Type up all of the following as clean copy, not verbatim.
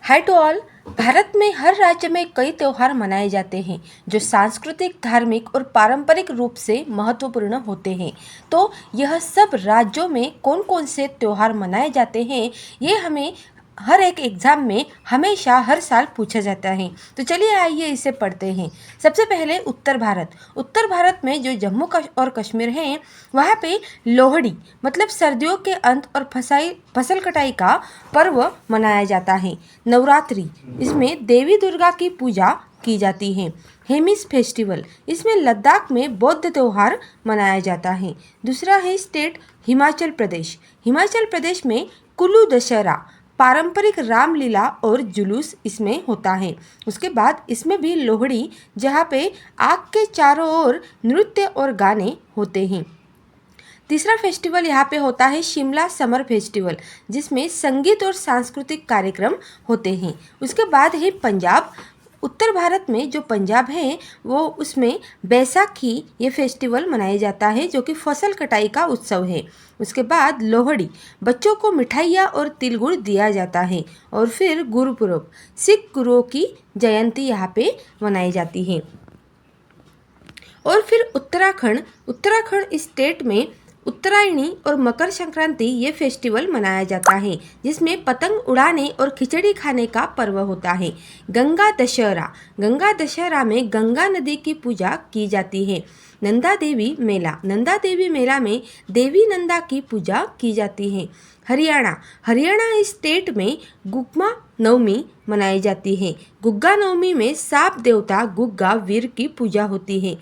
Hi to all. Bharat में हर राज्य में कई त्योहार मनाए जाते हैं जो सांस्कृतिक, धार्मिक और पारंपरिक रूप से महत्वपूर्ण होते हैं। तो यह सब राज्यों में कौन कौन से त्योहार मनाए जाते हैं, ये हमें हर एक एग्ज़ाम में हमेशा हर साल पूछा जाता है। तो चलिए आइए इसे पढ़ते हैं। सबसे पहले उत्तर भारत में जो जम्मू और कश्मीर है, वहाँ पे लोहड़ी मतलब सर्दियों के अंत और फसल कटाई का पर्व मनाया जाता है। नवरात्रि, इसमें देवी दुर्गा की पूजा की जाती है। हेमिस फेस्टिवल, इसमें लद्दाख में बौद्ध त्योहार मनाया जाता है। दूसरा है स्टेट हिमाचल प्रदेश। हिमाचल प्रदेश में कुल्लू दशहरा, पारंपरिक रामलीला और जुलूस इसमें होता है। उसके बाद इसमें भी लोहड़ी, जहाँ पे आग के चारों ओर नृत्य और गाने होते हैं। तीसरा फेस्टिवल यहाँ पे होता है शिमला समर फेस्टिवल, जिसमें संगीत और सांस्कृतिक कार्यक्रम होते हैं। उसके बाद है पंजाब। उत्तर भारत में जो पंजाब है वो उसमें बैसाखी ये फेस्टिवल मनाया जाता है, जो कि फसल कटाई का उत्सव है। उसके बाद लोहड़ी, बच्चों को मिठाइयाँ और तिल गुड़ दिया जाता है। और फिर गुरुपुरब, सिख गुरुओं की जयंती यहाँ पे मनाई जाती है। और फिर उत्तराखंड स्टेट में उत्तरायणी और मकर संक्रांति ये फेस्टिवल मनाया जाता है, जिसमें पतंग उड़ाने और खिचड़ी खाने का पर्व होता है। गंगा दशहरा में गंगा नदी की पूजा की जाती है। नंदा देवी मेला में देवी नंदा की पूजा की जाती है। हरियाणा स्टेट में गुग्गा नवमी मनाई जाती है। गुग्गा नवमी में सांप देवता गुग्गा वीर की पूजा होती है।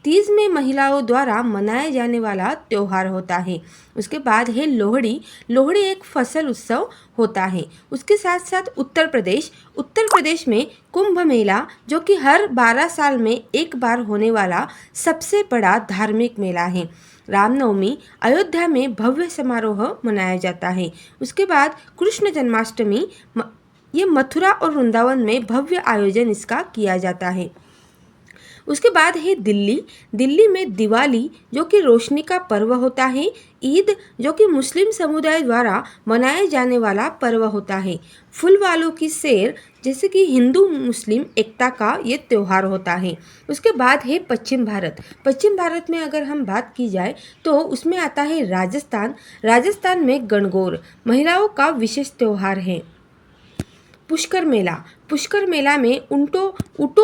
तीज में महिलाओं द्वारा मनाया जाने वाला त्योहार होता है। उसके बाद है लोहड़ी एक फसल उत्सव होता है। उसके साथ साथ उत्तर प्रदेश में कुंभ मेला, जो कि हर 12 साल में एक बार होने वाला सबसे बड़ा धार्मिक मेला है। रामनवमी अयोध्या में भव्य समारोह मनाया जाता है। उसके बाद कृष्ण जन्माष्टमी, ये मथुरा और वृंदावन में भव्य आयोजन इसका किया जाता है। उसके बाद है दिल्ली में दिवाली, जो कि रोशनी का पर्व होता है। ईद, जो कि मुस्लिम समुदाय द्वारा मनाए जाने वाला पर्व होता है। फूल वालों की सैर, जैसे कि हिंदू मुस्लिम एकता का ये त्यौहार होता है। उसके बाद है पश्चिम भारत में अगर हम बात की जाए तो उसमें आता है राजस्थान में गणगौर महिलाओं का विशेष त्यौहार है। पुष्कर मेला में ऊँटों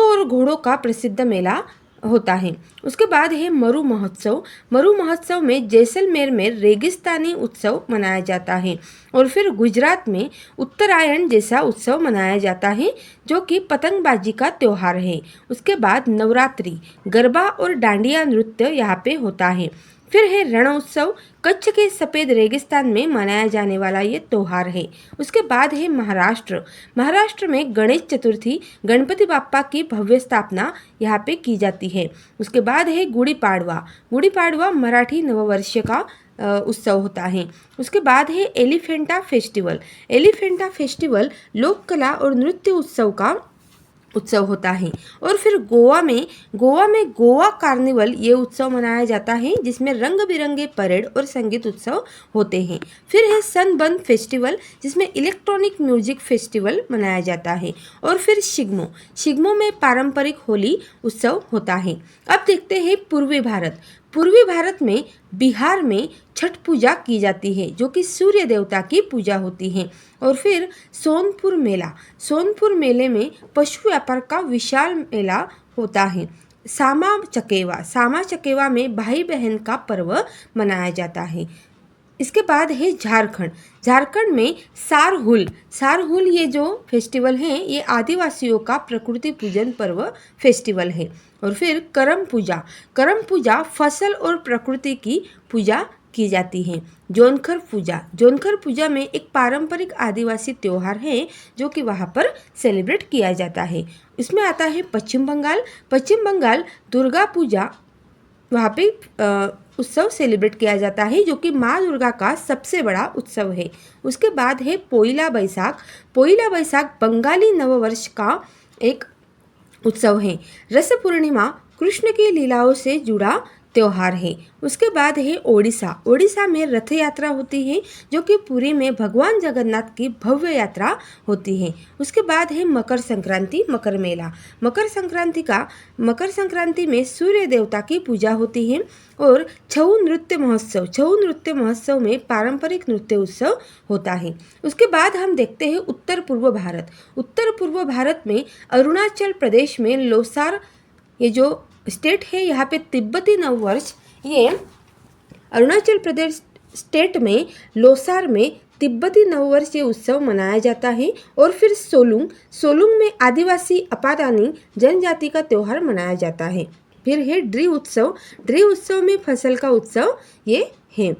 और घोड़ों का प्रसिद्ध मेला होता है। उसके बाद है मरु महोत्सव में जैसलमेर में रेगिस्तानी उत्सव मनाया जाता है। और फिर गुजरात में उत्तरायण जैसा उत्सव मनाया जाता है, जो कि पतंगबाजी का त्यौहार है। उसके बाद नवरात्रि, गरबा और डांडिया नृत्य यहाँ पे होता है। फिर है रण उत्सव, कच्छ के सफ़ेद रेगिस्तान में मनाया जाने वाला ये त्यौहार है। उसके बाद है महाराष्ट्र में गणेश चतुर्थी, गणपति बाप्पा की भव्य स्थापना यहाँ पे की जाती है। उसके बाद है गुड़ी पाड़वा मराठी नववर्ष का उत्सव होता है। उसके बाद है एलिफेंटा फेस्टिवल लोक कला और नृत्य उत्सव होता है। और फिर गोवा में गोवा कार्निवल ये उत्सव मनाया जाता है, जिसमें रंग बिरंगे परेड और संगीत उत्सव होते हैं। फिर है सनबर्न फेस्टिवल, जिसमें इलेक्ट्रॉनिक म्यूजिक फेस्टिवल मनाया जाता है। और फिर शिग्मो में पारंपरिक होली उत्सव होता है। अब देखते हैं पूर्वी भारत में बिहार में छठ पूजा की जाती है, जो कि सूर्य देवता की पूजा होती है। और फिर सोनपुर मेले में पशु व्यापार का विशाल मेला होता है। सामा चकेवा में भाई बहन का पर्व मनाया जाता है। इसके बाद है झारखंड में सारहुल ये जो फेस्टिवल है, ये आदिवासियों का प्रकृति पूजन पर्व फेस्टिवल है। और फिर करम पूजा फसल और प्रकृति की पूजा की जाती है। जोनखर पूजा में एक पारंपरिक आदिवासी त्यौहार है, जो कि वहाँ पर सेलिब्रेट किया जाता है। इसमें आता है पश्चिम बंगाल दुर्गा पूजा, वहाँ पे उत्सव सेलिब्रेट किया जाता है, जो कि माँ दुर्गा का सबसे बड़ा उत्सव है। उसके बाद है पोइला बैसाख बंगाली नववर्ष का एक उत्सव है। रस पूर्णिमा कृष्ण की लीलाओं से जुड़ा त्योहार है। उसके बाद है ओडिशा। ओडिशा में रथ यात्रा होती है जो कि पुरी में भगवान जगन्नाथ की भव्य यात्रा होती है। उसके बाद है मकर संक्रांति, मकर मेला। मकर संक्रांति में सूर्य देवता की पूजा होती है। और छऊ नृत्य महोत्सव में पारंपरिक नृत्य उत्सव होता है। उसके बाद हम देखते हैं उत्तर पूर्व भारत। उत्तर पूर्व भारत में अरुणाचल प्रदेश में लोसार, ये जो स्टेट है, यहाँ पे तिब्बती नववर्ष, ये अरुणाचल प्रदेश स्टेट में लोसार में तिब्बती नववर्ष ये उत्सव मनाया जाता है। और फिर सोलुंग में आदिवासी अपादानी जनजाति का त्यौहार मनाया जाता है। फिर है ड्री उत्सव में फसल का उत्सव ये है।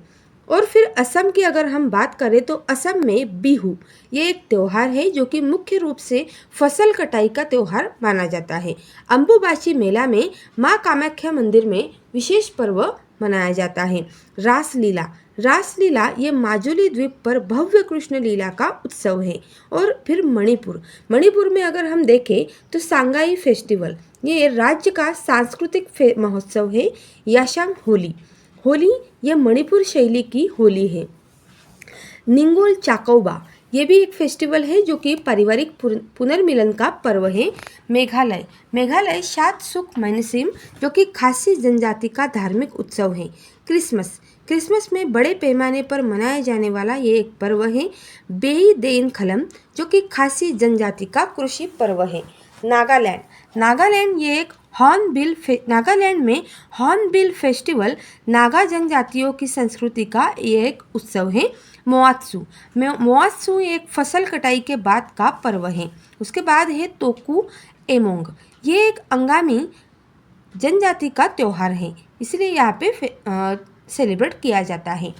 और फिर असम की अगर हम बात करें तो असम में बिहू, ये एक त्यौहार है जो कि मुख्य रूप से फसल कटाई का त्यौहार माना जाता है। अम्बुबाची मेला में माँ कामाख्या मंदिर में विशेष पर्व मनाया जाता है। रासलीला ये माजुली द्वीप पर भव्य कृष्ण लीला का उत्सव है। और फिर मणिपुर में अगर हम देखें तो सांगाई फेस्टिवल, ये राज्य का सांस्कृतिक महोत्सव है। याशांग होली ये मणिपुर शैली की होली है। निंगोल चाकौबा, ये भी एक फेस्टिवल है जो कि पारिवारिक पुनर्मिलन का पर्व है। मेघालय शाद सुक मैनसिम जो कि खासी जनजाति का धार्मिक उत्सव है। क्रिसमस में बड़े पैमाने पर मनाया जाने वाला ये एक पर्व है। बेई देन खलम जो कि खासी जनजाति का कृषि पर्व है। नागालैंड ये एक नागालैंड में हॉर्नबिल फेस्टिवल नागा जनजातियों की संस्कृति का ये एक उत्सव है। मोआत्सु एक फसल कटाई के बाद का पर्व है। उसके बाद है तोकू एमोंग, ये एक अंगामी जनजाति का त्यौहार है, इसलिए यहाँ पे सेलिब्रेट किया जाता है।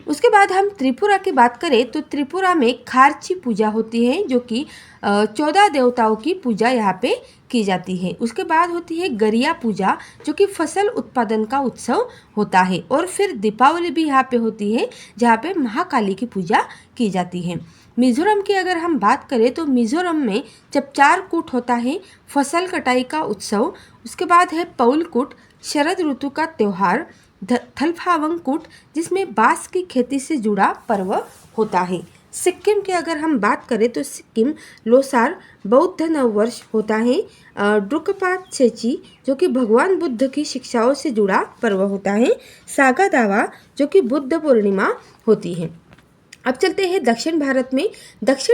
उसके बाद हम त्रिपुरा की बात करें तो त्रिपुरा में खारची पूजा होती है जो कि 14 देवताओं की पूजा यहाँ पे की जाती है। उसके बाद होती है गरिया पूजा जो कि फसल उत्पादन का उत्सव होता है। और फिर दीपावली भी यहाँ पे होती है जहाँ पे महाकाली की पूजा की जाती है। मिजोरम की अगर हम बात करें तो मिजोरम में चपचारकूट होता है, फसल कटाई का उत्सव। उसके बाद है पौलकूट, शरद ऋतु का त्यौहार। थलफावंगकूट जिसमें बांस की खेती से जुड़ा पर्व होता है। सिक्किम की अगर हम बात करें तो सिक्किम लोसार बौद्ध नववर्ष होता है। ड्रुकपा छेची जो कि भगवान बुद्ध की शिक्षाओं से जुड़ा पर्व होता है। सागा दावा जो कि बुद्ध पूर्णिमा होती है। अब चलते हैं दक्षिण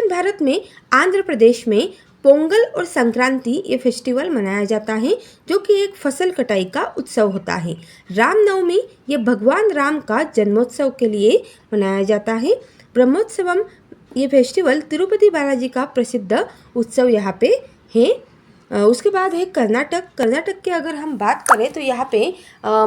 भारत में आंध्र प्रदेश में पोंगल और संक्रांति ये फेस्टिवल मनाया जाता है जो कि एक फसल कटाई का उत्सव होता है। रामनवमी ये भगवान राम का जन्मोत्सव के लिए मनाया जाता है। ब्रह्मोत्सवम ये फेस्टिवल तिरुपति बालाजी का प्रसिद्ध उत्सव यहाँ पे है। उसके बाद है कर्नाटक की अगर हम बात करें तो यहाँ पे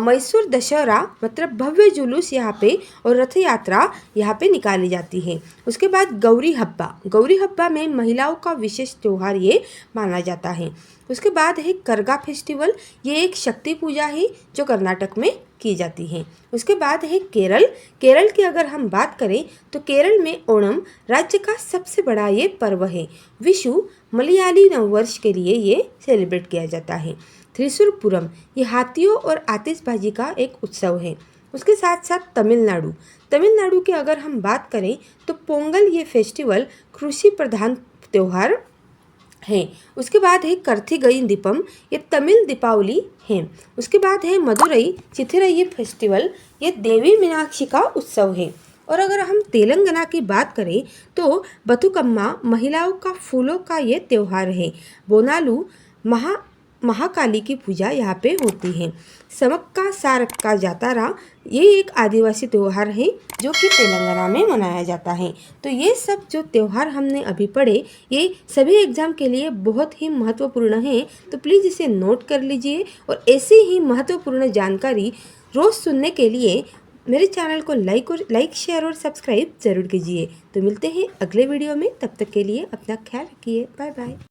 मैसूर दशहरा मतलब भव्य जुलूस यहाँ पे और रथ यात्रा यहाँ पे निकाली जाती है। उसके बाद गौरी हब्बा में महिलाओं का विशेष त्यौहार ये माना जाता है। उसके बाद है करगा फेस्टिवल, ये एक शक्ति पूजा है जो कर्नाटक में की जाती है। उसके बाद है केरल की अगर हम बात करें तो केरल में ओणम राज्य का सबसे बड़ा ये पर्व है। विशु मलयाली नववर्ष के लिए ये सेलिब्रेट किया जाता है। त्रिशूरपुरम ये हाथियों और आतिशबाजी का एक उत्सव है। उसके साथ साथ तमिलनाडु की अगर हम बात करें तो पोंगल ये फेस्टिवल कृषि प्रधान त्यौहार है। उसके बाद है कार्तिकेय दीपम, ये तमिल दीपावली है। उसके बाद है मदुरई चिथिरई फेस्टिवल, ये देवी मीनाक्षी का उत्सव है। और अगर हम तेलंगाना की बात करें तो बथुकम्मा महिलाओं का फूलों का ये त्यौहार है। बोनालू महाकाली की पूजा यहाँ पे होती है। समक्का सारक्का जातारा ये एक आदिवासी त्यौहार है जो कि तेलंगाना में मनाया जाता है। तो ये सब जो त्यौहार हमने अभी पढ़े ये सभी एग्जाम के लिए बहुत ही महत्वपूर्ण है, तो प्लीज़ इसे नोट कर लीजिए। और ऐसी ही महत्वपूर्ण जानकारी रोज़ सुनने के लिए मेरे चैनल को लाइक शेयर और सब्सक्राइब ज़रूर कीजिए। तो मिलते हैं अगले वीडियो में, तब तक के लिए अपना ख्याल रखिए। Bye bye.